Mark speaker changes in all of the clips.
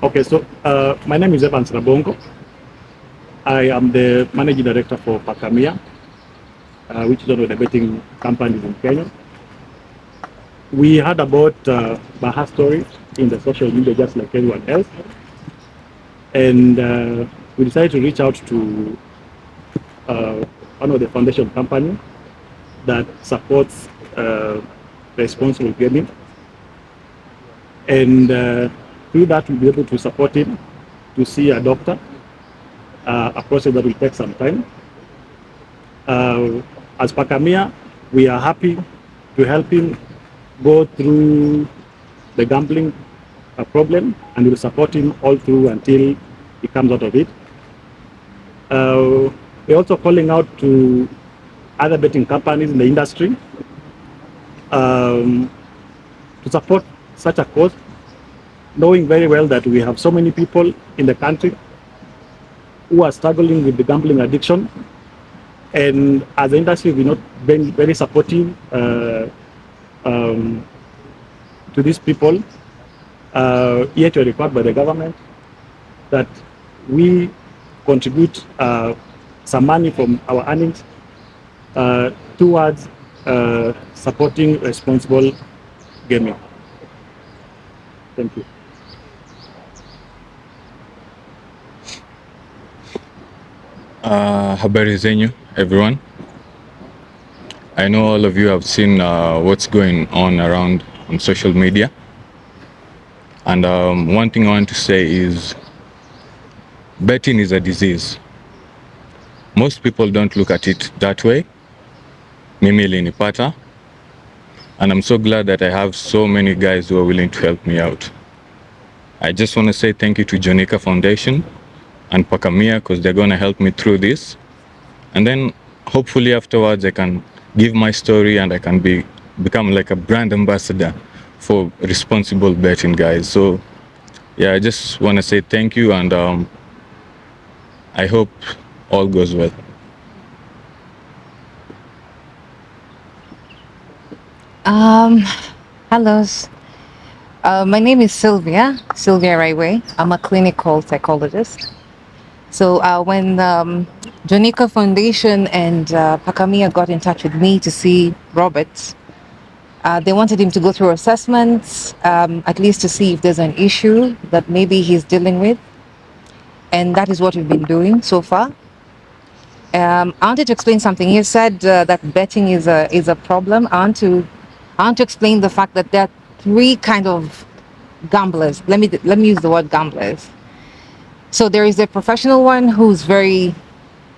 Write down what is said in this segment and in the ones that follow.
Speaker 1: Okay, so my name is Evans Rabongo. I am the managing director for Pakamia, which is one of the betting companies in Kenya. We heard about Baha story in the social media just like everyone else, and we decided to reach out to one of the foundation company that supports responsible gaming, and through that we'll be able to support him to see a doctor, a process that will take some time. As Pakamia, we are happy to help him go through the gambling problem, and we'll support him all through until he comes out of it. We're also calling out to other betting companies in the industry to support such a cause, knowing very well that we have so many people in the country who are struggling with the gambling addiction. And as an industry, we're not been very supportive to these people. Yet we're required by the government that we contribute some money from our earnings towards supporting responsible gaming. Thank you.
Speaker 2: Habari zenyu, everyone. I know all of you have seen what's going on around on social media. And one thing I want to say is betting is a disease. Most people don't look at it that way. Mimi ilinipata. And I'm so glad that I have so many guys who are willing to help me out. I just want to say thank you to Jonica Foundation and Pakamia because they're going to help me through this. And then hopefully afterwards I can give my story and I can become like a brand ambassador for responsible betting, guys. So yeah, I just want to say thank you, and I hope all goes well.
Speaker 3: Hello. My name is Sylvia Raiway. I'm a clinical psychologist. So when Jonica Foundation and Pakamia got in touch with me to see Robert, they wanted him to go through assessments, at least to see if there's an issue that maybe he's dealing with. And that is what we've been doing so far. I wanted to explain something. You said that betting is a problem. I want to explain the fact that there are three kind of gamblers. Let me use the word gamblers. So there is a professional one who's very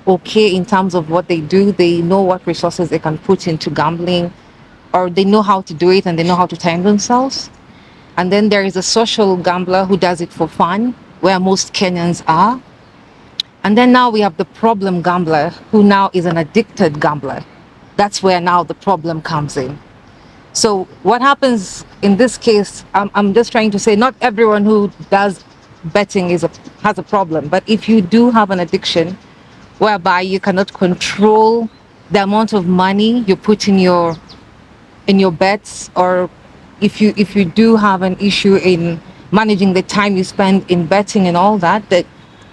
Speaker 3: okay in terms of what they do. They know what resources they can put into gambling, or they know how to do it and they know how to time themselves. And then there is a social gambler who does it for fun, where most Kenyans are. And then now we have the problem gambler, who now is an addicted gambler. That's where now the problem comes in. So what happens in this case, I'm just trying to say, not everyone who does betting has a problem, but if you do have an addiction whereby you cannot control the amount of money you put in your bets, or if you do have an issue in managing the time you spend in betting and all that,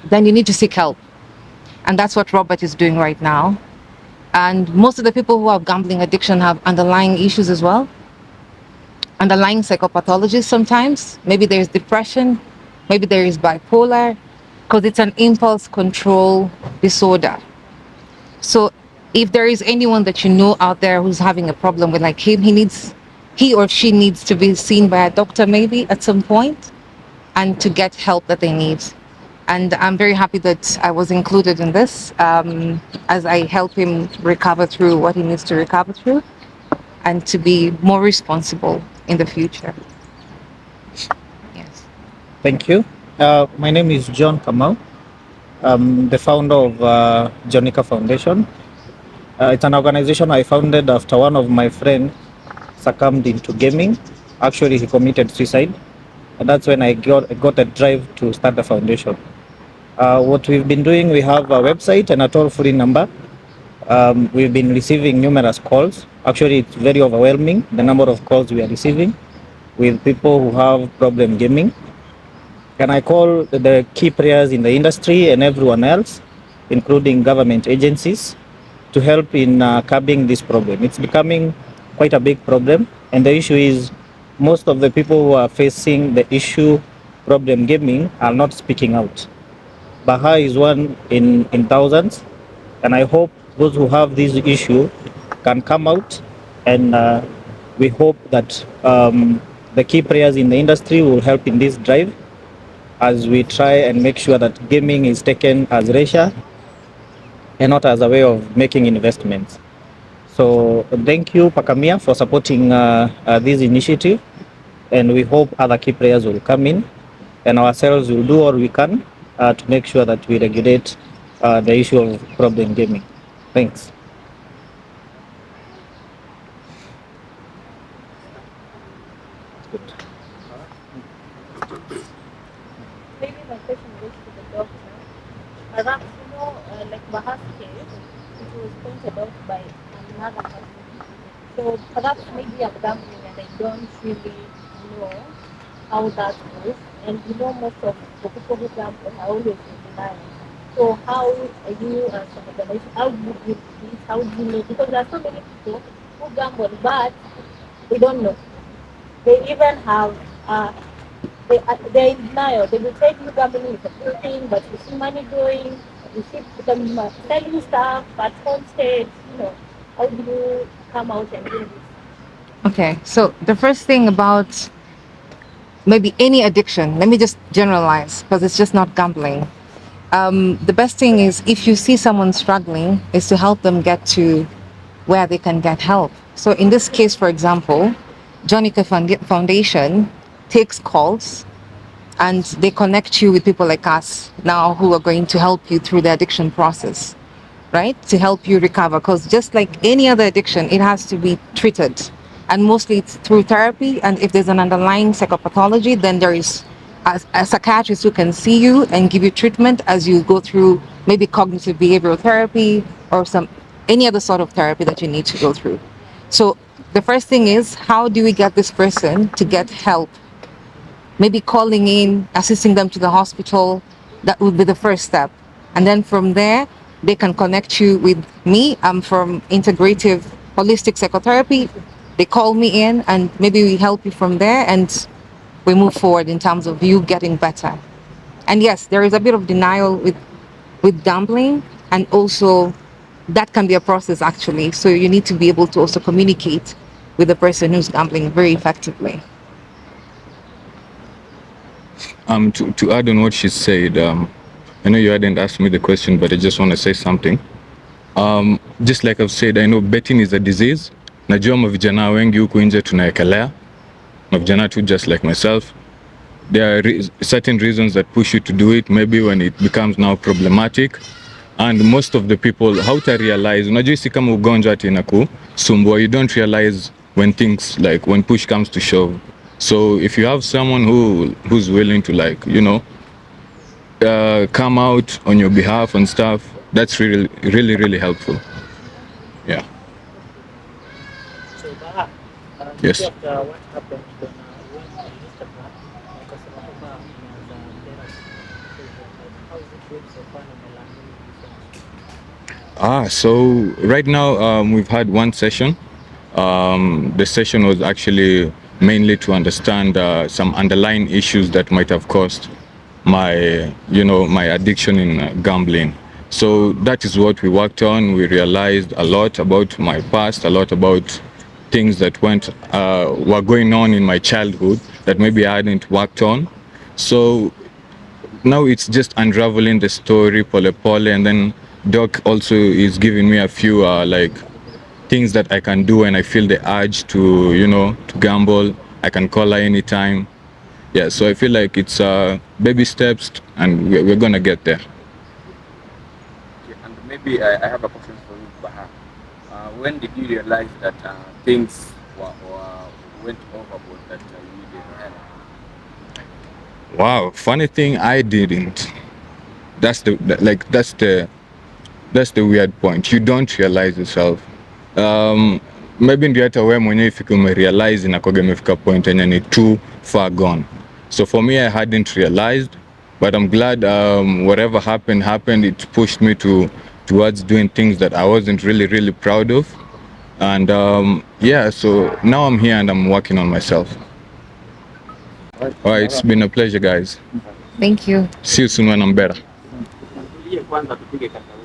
Speaker 3: then you need to seek help. And that's what Robert is doing right now. And most of the people who have gambling addiction have underlying issues as well. Underlying psychopathologies sometimes. Maybe there is depression, maybe there is bipolar, because it's an impulse control disorder. So if there is anyone that you know out there who's having a problem with like him, he or she needs to be seen by a doctor maybe at some point, and to get help that they need. And I'm very happy that I was included in this as I help him recover through what he needs to recover through, and to be more responsible in the future. Yes.
Speaker 4: Thank you. My name is John Kamau. I'm the founder of Jonica Foundation. It's an organization I founded after one of my friends succumbed into gaming. Actually, he committed suicide. And that's when I got a drive to start the foundation. What we've been doing, we have a website and a toll-free number. We've been receiving numerous calls. Actually, it's very overwhelming, the number of calls we are receiving with people who have problem gaming. Can I call the key players in the industry and everyone else, including government agencies, to help in curbing this problem? It's becoming quite a big problem, and the issue is most of the people who are facing the issue problem gaming are not speaking out. Baha is one in thousands, and I hope those who have this issue can come out, and we hope that the key players in the industry will help in this drive as we try and make sure that gaming is taken as leisure and not as a way of making investments. So thank you, Pakamia, for supporting this initiative, and we hope other key players will come in, and ourselves will do all we can to make sure that we regulate the issue of problem gaming. Thanks.
Speaker 5: Maybe my question goes to the doctor. Perhaps, like Baha's case, it was pointed out by another person. So perhaps maybe I'm gambling and I don't really know how that goes. And most of the people who gamble are always in denial. So how are you as an organization, how do you deal with this? How do you know? Because there are so many people who gamble, but they don't know. They even have they're in denial. They will tell you gambling is a good thing, but you see money going, you see them selling stuff at homestead, how do you come out and do this?
Speaker 3: Okay, so the first thing about maybe any addiction, let me just generalize because it's just not gambling. The best thing is if you see someone struggling, is to help them get to where they can get help. So in this case, for example, Jonica Foundation takes calls and they connect you with people like us now who are going to help you through the addiction process, right? To help you recover. Because just like any other addiction, it has to be treated. And mostly it's through therapy. And if there's an underlying psychopathology, then there is a psychiatrist who can see you and give you treatment as you go through maybe cognitive behavioral therapy or any other sort of therapy that you need to go through. So the first thing is, how do we get this person to get help? Maybe calling in, assisting them to the hospital, that would be the first step. And then from there, they can connect you with me. I'm from integrative holistic psychotherapy. They call me in and maybe we help you from there and we move forward in terms of you getting better. And yes, there is a bit of denial with gambling, and also that can be a process actually. So you need to be able to also communicate with the person who's gambling very effectively.
Speaker 2: To add on what she said, I know you hadn't asked me the question, but I just want to say something. Just like I've said, I know betting is a disease. Najua mavijana wengi huku nje tunaekelea. Mavijana too, just like myself. There are certain reasons that push you to do it, maybe when it becomes now problematic. And most of the people, how to realize, unajua isi kama ugonjwa ati inakusumbua, you don't realize when things, like when push comes to shove. So if you have someone who's willing to come out on your behalf and stuff, that's really, really, really helpful. Yeah.
Speaker 4: So, Baha,
Speaker 2: Yes.
Speaker 4: what happened when Instagram, ukasema kwamba umeanza therapy. So, how is it going so far in the language?
Speaker 2: So right now we've had one session. The session was actually mainly to understand some underlying issues that might have caused my addiction in gambling. So that is what we worked on. We realized a lot about my past, a lot about things that were going on in my childhood that maybe I hadn't worked on. So now it's just unraveling the story pole pole, and then Doc also is giving me a few things that I can do when I feel the urge to gamble. I can call her anytime. Yeah, so I feel like it's baby steps, and we're gonna get there.
Speaker 6: Okay, and maybe I have a question for you, Baha. When did you realize that things went overboard, that you needed help?
Speaker 2: Wow, funny thing, I didn't. That's the weird point. You don't realize yourself. Maybe ndio hata wewe mwenyewe ifike umerealize inakuwa imefika point yenye ni too far gone. So for me, I hadn't realized, but I'm glad whatever happened. It pushed me towards doing things that I wasn't really proud of. And yeah, so now I'm here and I'm working on myself. All right, it's been a pleasure, guys.
Speaker 3: Thank you.
Speaker 2: See you soon when I'm better.
Speaker 6: Tulie kwanza tupige kaka.